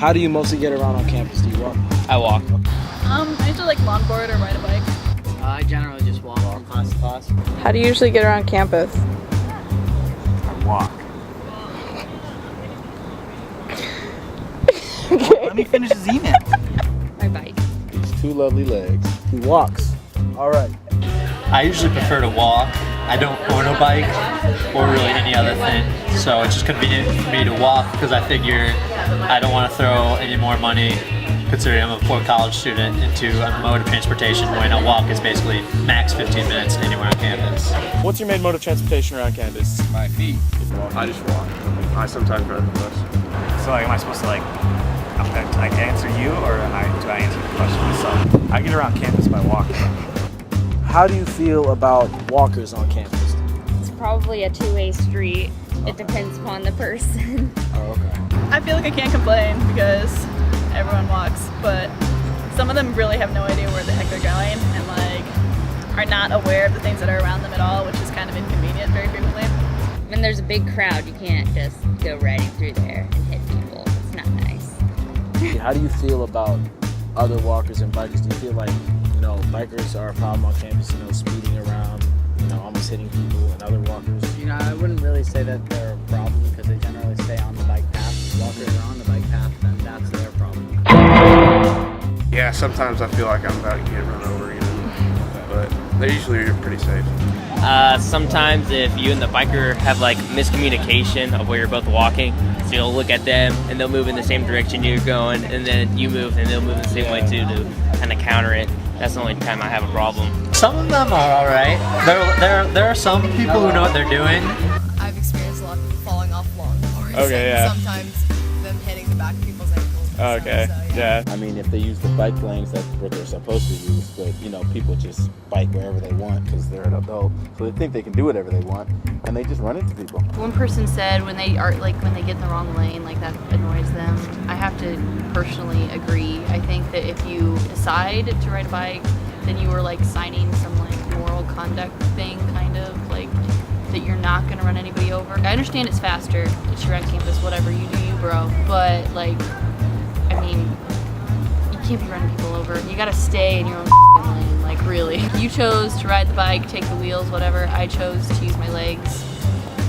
How do you mostly get around on campus? Do you walk? I walk. I usually like longboard or ride a bike. I generally just walk from class to class. How do you usually get around campus? I walk. Okay. Let me finish his email. My bike. These two lovely legs. He walks. All right. I usually prefer to walk. I don't own a bike or really any other thing, so it's just convenient for me to walk because I figure I don't want to throw any more money, considering I'm a poor college student, into a mode of transportation when a walk is basically max 15 minutes anywhere on campus. What's your main mode of transportation around campus? My feet. I just walk. I sometimes ride the bus. So like, am I supposed to like answer you, or do I answer the question myself? I get around campus by walking. How do you feel about walkers on campus? It's probably a two-way street. It depends upon the person. Oh, okay. I feel like I can't complain because everyone walks, but some of them really have no idea where the heck they're going and like are not aware of the things that are around them at all, which is kind of inconvenient very frequently. When there's a big crowd, you can't just go riding through there and hit people. It's not nice. How do you feel about other walkers and bikers? Do you feel like, bikers are a problem on campus, speeding around, almost hitting people, and other walkers? I wouldn't really say that they're a problem because they generally stay on the bike path. If walkers are on the bike path, then that's their problem. Yeah, sometimes I feel like I'm about to get run over, but they usually are pretty safe. Sometimes if you and the biker have like miscommunication of where you're both walking, so you'll look at them and they'll move in the same direction you're going, and then you move and they'll move in the same way too to kind of counter it. That's the only time I have a problem. Some of them are all right. There are some people who know what they're doing. I've experienced a lot of people falling off longboards. Okay, yeah. And sometimes them hitting the back of people's ankles. And Okay, stuff, so, yeah. I mean, if they use the bike lanes, that's what they're supposed to use. But, people just bike wherever they want because they're an adult. So they think they can do whatever they want, and they just run into people. One person said when they get in the wrong lane, that annoys them. I have to personally agree. I think that if you decide to ride a bike, then you are signing some moral conduct thing, kind of that you're not gonna run anybody over. I understand it's faster, it's your on campus, whatever, you do you, bro. But you can't be running people over. You gotta stay in your own lane. Really. You chose to ride the bike, take the wheels, whatever. I chose to use my legs,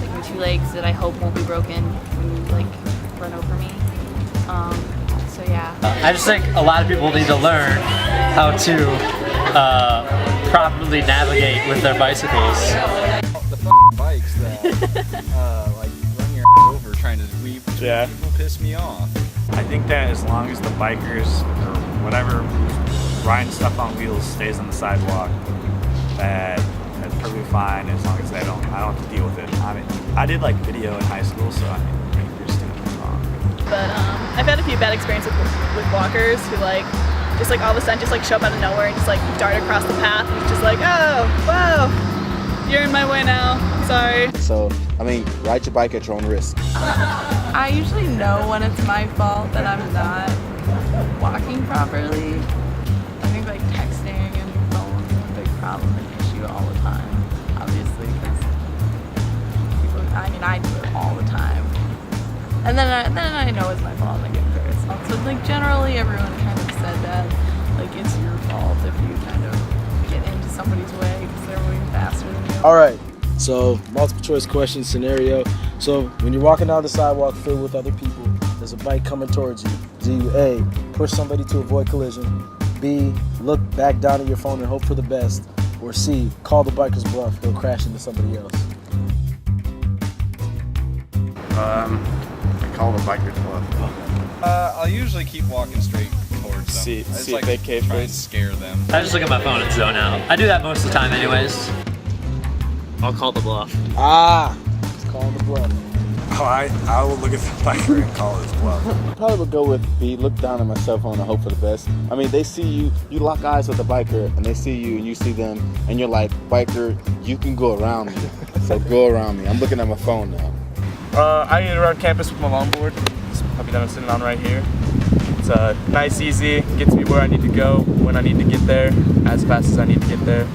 my two legs that I hope won't be broken when you run over me. So yeah. I just think a lot of people need to learn how to properly navigate with their bicycles. The bikes that run your over trying to weave between people piss me off. I think that as long as the bikers or whatever riding stuff on wheels stays on the sidewalk, that's perfectly fine as long as I don't have to deal with it. I did video in high school, so I think you're just doing it wrong. But I've had a few bad experiences with walkers who just all of a sudden just show up out of nowhere and just dart across the path and it's just oh, whoa, you're in my way now, sorry. So, ride your bike at your own risk. I usually know when it's my fault that I'm not walking properly. I think texting and phone is a big problem and issue all the time, obviously, because people, I do it all the time. And then I know it's my fault and I get embarrassed. So generally everyone kind of said that, it's your fault if you kind of get into somebody's way because they're moving faster than you. All right. So, multiple choice question scenario. So, when you're walking down the sidewalk filled with other people, there's a bike coming towards you. Do you A, push somebody to avoid collision? B, look back down at your phone and hope for the best? Or C, call the biker's bluff, they'll crash into somebody else? I call the biker's bluff. I'll usually keep walking straight towards them. See It's if they cave try and first. scare them. I just look at my phone and zone out. I do that most of the time anyways. I'll call the bluff. It's calling the bluff. Oh, I will look at the biker and call his bluff. Probably would go with B, look down at my cell phone and hope for the best. They see you, you lock eyes with the biker, and they see you and you see them, and you're like, biker, you can go around me. So go around me. I'm looking at my phone now. I get around campus with my longboard. This puppy that I'm sitting on right here. It's nice, easy, gets me where I need to go, when I need to get there, as fast as I need to get there.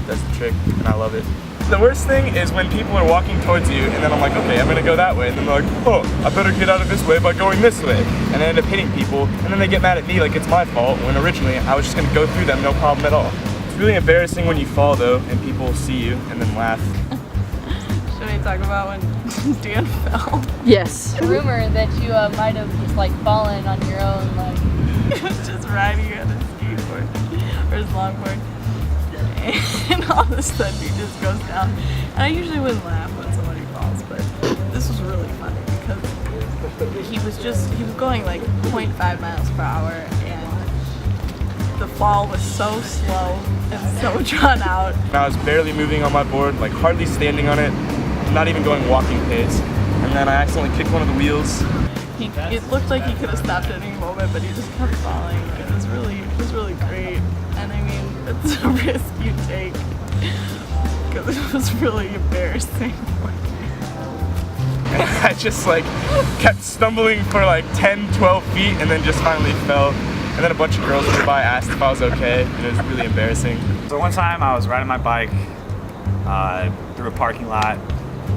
That's the trick, and I love it. the worst thing is when people are walking towards you, and then I'm like, okay, I'm gonna go that way, and then they're like, oh, I better get out of this way by going this way, and I end up hitting people, and then they get mad at me like it's my fault, when originally I was just gonna go through them, no problem at all. It's really embarrassing when you fall though, and people see you and then laugh. Should we talk about when Dan fell? Yes. Rumor that you might have just like fallen on your own, like. He was just riding on his skateboard or his longboard, and all of a sudden he just goes down. And I usually wouldn't laugh when somebody falls, but this was really funny because he was going like 0.5 miles per hour, and the fall was so slow and so drawn out. I was barely moving on my board, like hardly standing on it, not even going walking pace, and then I accidentally kicked one of the wheels. It looked like he could have stopped at any moment, but he just kept falling. It was really great. And I mean, it's a risk you take because it was really embarrassing. And I just like kept stumbling for like 10, 12 feet and then just finally fell. And then a bunch of girls nearby asked if I was okay, and it was really embarrassing. So one time I was riding my bike through a parking lot,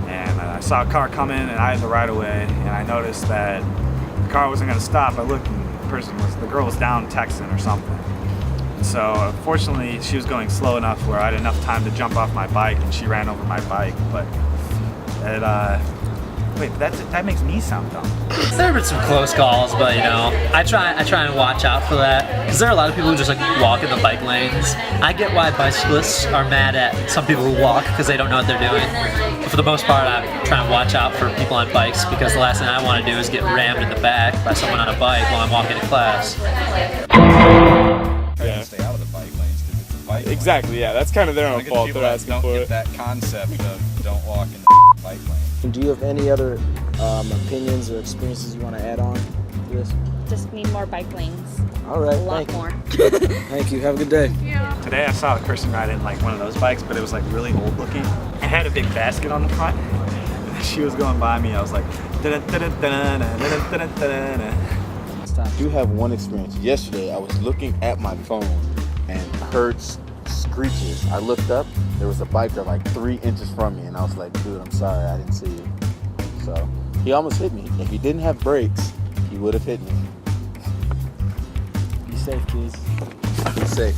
and I saw a car coming, and I had the right of way, and I noticed that the car wasn't going to stop. I looked, and the girl was down texting or something. And so fortunately, she was going slow enough where I had enough time to jump off my bike, and she ran over my bike. But it, wait, that makes me sound dumb. There have been some close calls, but you know, I try and watch out for that, because there are a lot of people who just like walk in the bike lanes. I get why bicyclists are mad at some people who walk because they don't know what they're doing. But for the most part, I try and watch out for people on bikes, because the last thing I want to do is get rammed in the back by someone on a bike while I'm walking to class. Yeah. Stay out of the bike lanes because it's a bike lane. Exactly, yeah, that's kind of their own fault. They're asking don't for get it. that concept of don't walk in the bike lane. Do you have any other opinions or experiences you want to add on to this? Just need more bike lanes. All right, A lot thank more. you. Thank you. Have a good day. Today I saw a person riding like one of those bikes, but it was like really old looking. It had a big basket on the front. And she was going by me. I was like, I do have one experience. Yesterday, I was looking at my phone and heard screeches. I looked up, there was a biker like 3 inches from me, and I was like, dude, I'm sorry, I didn't see you. So he almost hit me. If he didn't have brakes, he would have hit me. Be safe, kids. Be safe.